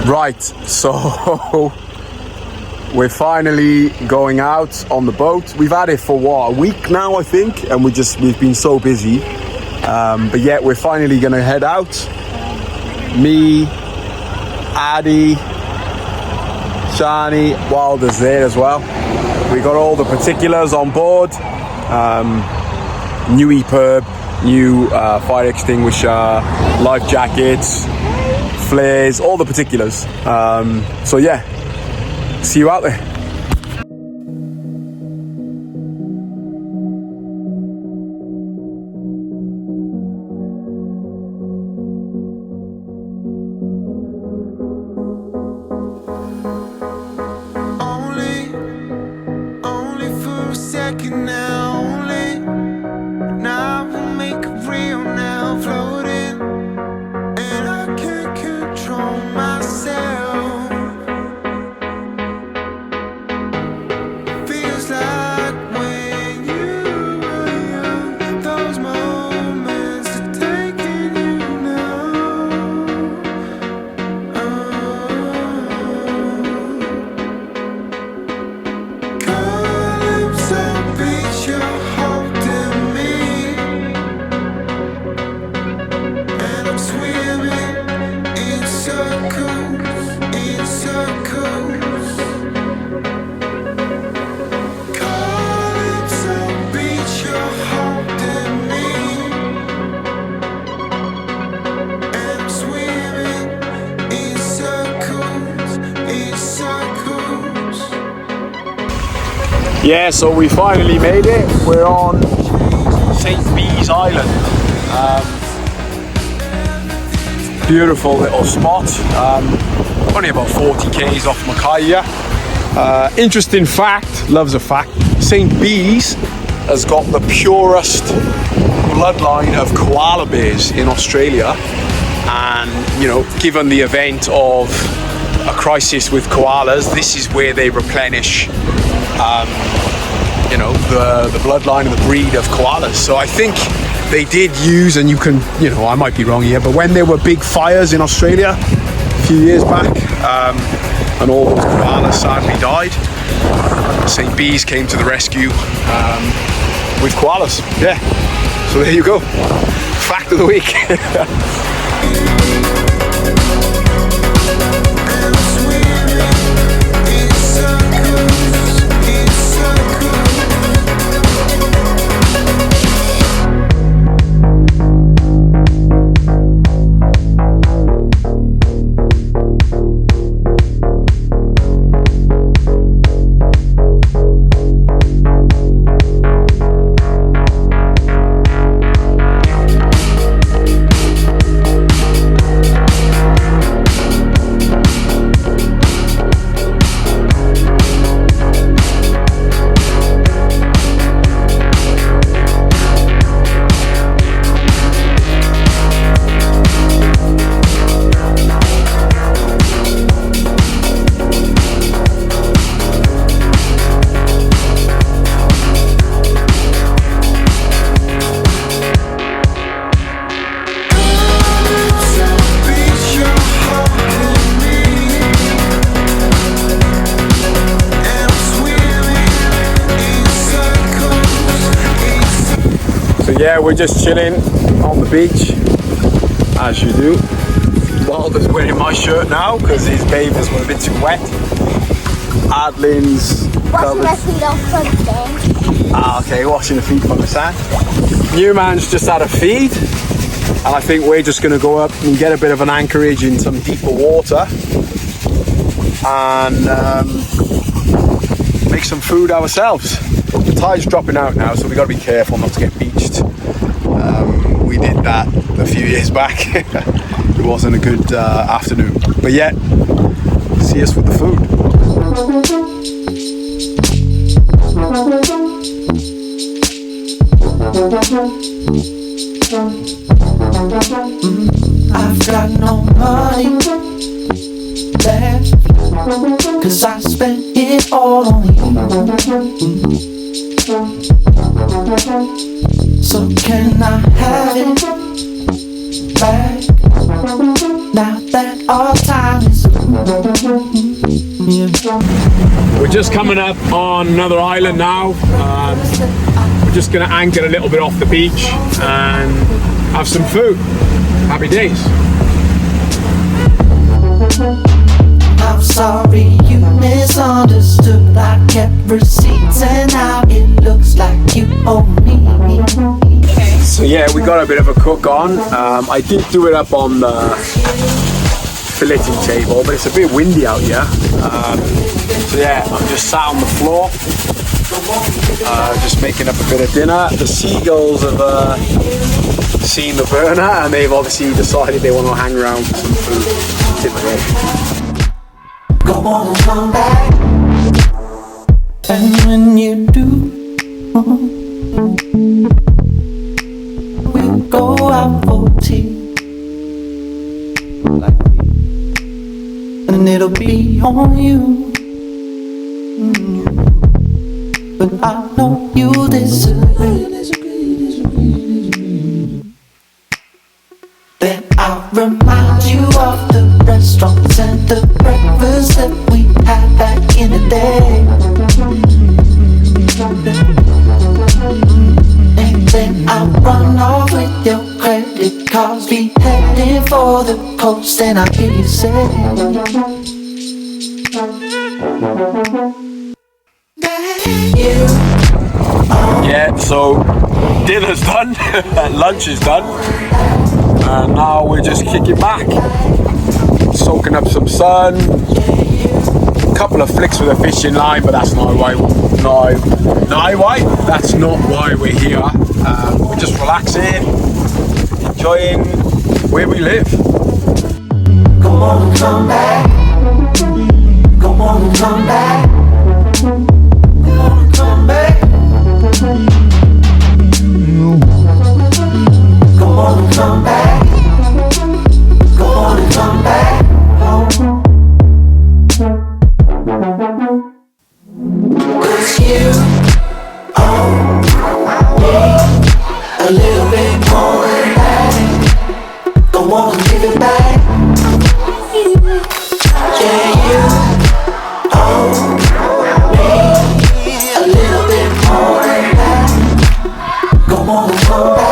Right, so we're finally going out on the boat. We've had it for a week now, I think, and we've been so busy. But yeah, we're finally gonna head out. Me, Addy, Shani, Wilder's there as well. We got all the particulars on board. New EPIRB, new fire extinguisher, life jackets, flares, all the particulars. So yeah, see you out there. Only for a second now, only. Now we'll make it real now, floating. And I can't control myself. Feels like when you were young, those moments are taking you now. Calypso beach, you're holding me, and I'm swimming in circles, in circles. Calypso beach, you're holding me, and I'm swimming in circles, in circles. Yeah, so we finally made it. We're on St. Bees Island. Beautiful little spot. Only about 40 k's off Mackay here. Interesting fact, loves a fact. St. Bees has got the purest bloodline of koala bears in Australia. And, you know, given the event of a crisis with koalas, this is where they replenish you know, the bloodline and the breed of koalas. So I think they did use, and you can, you know, I might be wrong here, but when there were big fires in Australia a few years back, and all those koalas sadly died, St. Bees came to the rescue with koalas. Yeah, so there you go. Fact of the week. Yeah, we're just chilling on the beach, as you do. Wilder's wearing my shirt now because his bathers were a bit too wet. Adlin's washing my feet off from the sand. Ah, okay, washing the feet from the sand. Newman's just had a feed, and I think we're just going to go up and get a bit of an anchorage in some deeper water and make some food ourselves. The tide's dropping out now, so we got to be careful not to get beached. We did that a few years back. It wasn't a good afternoon, but yeah, see us with the food. I've got no money left, 'cause I spent it all on you. So can I have it back, now that our time is up? We're just coming up on another island now. We're just gonna anchor a little bit off the beach and have some food. Happy days. I'm sorry you misunderstood. I kept receipts and now it looks like you owe me. So yeah, we got a bit of a cook on. I did do it up on the filleting table, but it's a bit windy out here. So yeah, I'm just sat on the floor, just making up a bit of dinner. The seagulls have seen the burner and they've obviously decided they want to hang around for some food. Typical. Go on and come back. And when you do, we'll go out for tea. And it'll be on you. But I know you disagree. Then I'll remind you of the restaurants and the breakfast that we had back in the day. And then I'll run off with your credit cards, be heading for the coast, and I hear you say, Yeah, so dinner's done, lunch is done, and now we're just kicking back, soaking up some sun, a couple of flicks with a fishing line, but that's not why that's not why we're here. We're just relaxing, enjoying where we live. come on and come back. Come on and come back. Come on and come back. Come on and come back. Come on and come back. Cause you owe me a little bit more than that. Go on and give it back. Yeah, you owe me a little bit more than that. Go on and come back.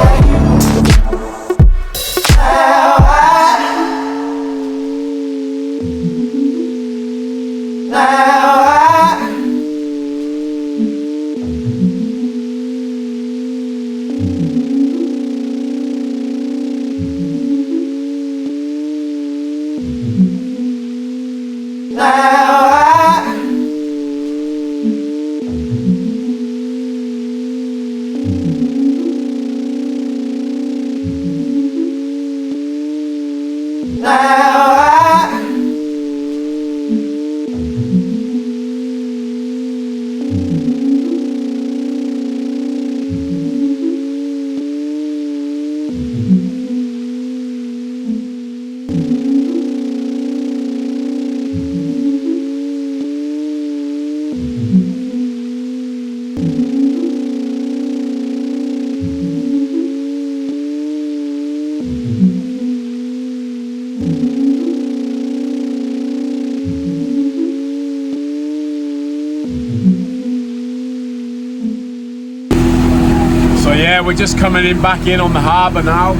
We're just coming back in on the harbour now.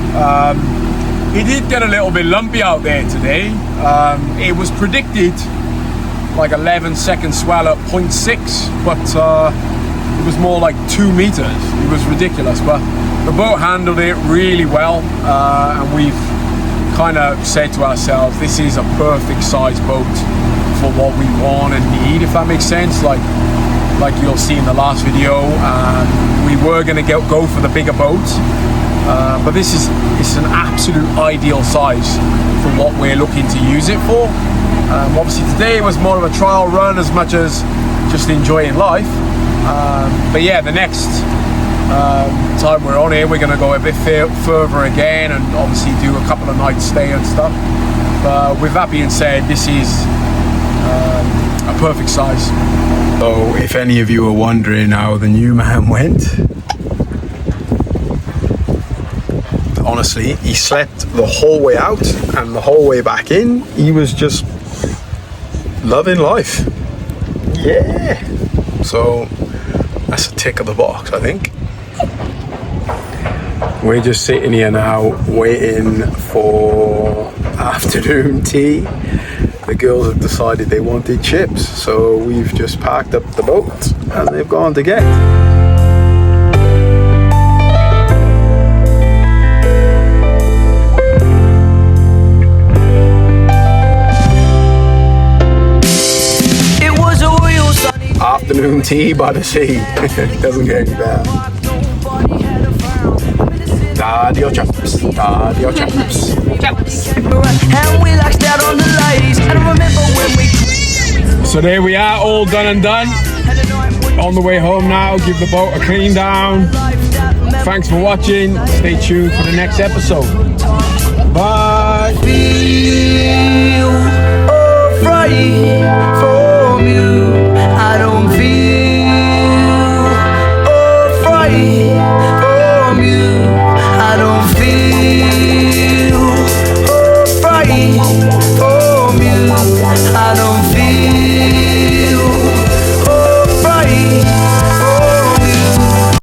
It did get a little bit lumpy out there today. It was predicted like 11-second swell at 0.6, but it was more like 2 meters. It was ridiculous, but the boat handled it really well, and we've kind of said to ourselves, this is a perfect size boat for what we want and need, if that makes sense. Like you'll see in the last video, we were going to go for the bigger boat, but it's an absolute ideal size for what we're looking to use it for. Obviously today was more of a trial run as much as just enjoying life, but yeah, the next time we're on here we're going to go a bit further again and obviously do a couple of nights stay and stuff. But with that being said, this is a perfect size. So if any of you are wondering how the new man went, honestly, he slept the whole way out and the whole way back in. He was just loving life. Yeah. So that's a tick of the box, I think. We're just sitting here now waiting for afternoon tea. The girls have decided they wanted chips, so we've just parked up the boat and they've gone to get. Afternoon tea by the sea. Doesn't get any better. Daddy or chaps. Daddy or chaps. And we like that on the ladies. And I remember when we. So there we are, all done and done. On the way home now, give the boat a clean down. Thanks for watching. Stay tuned for the next episode. Bye. Feel afraid from you. I don't feel afraid from you. I don't feel afraid from you. I don't feel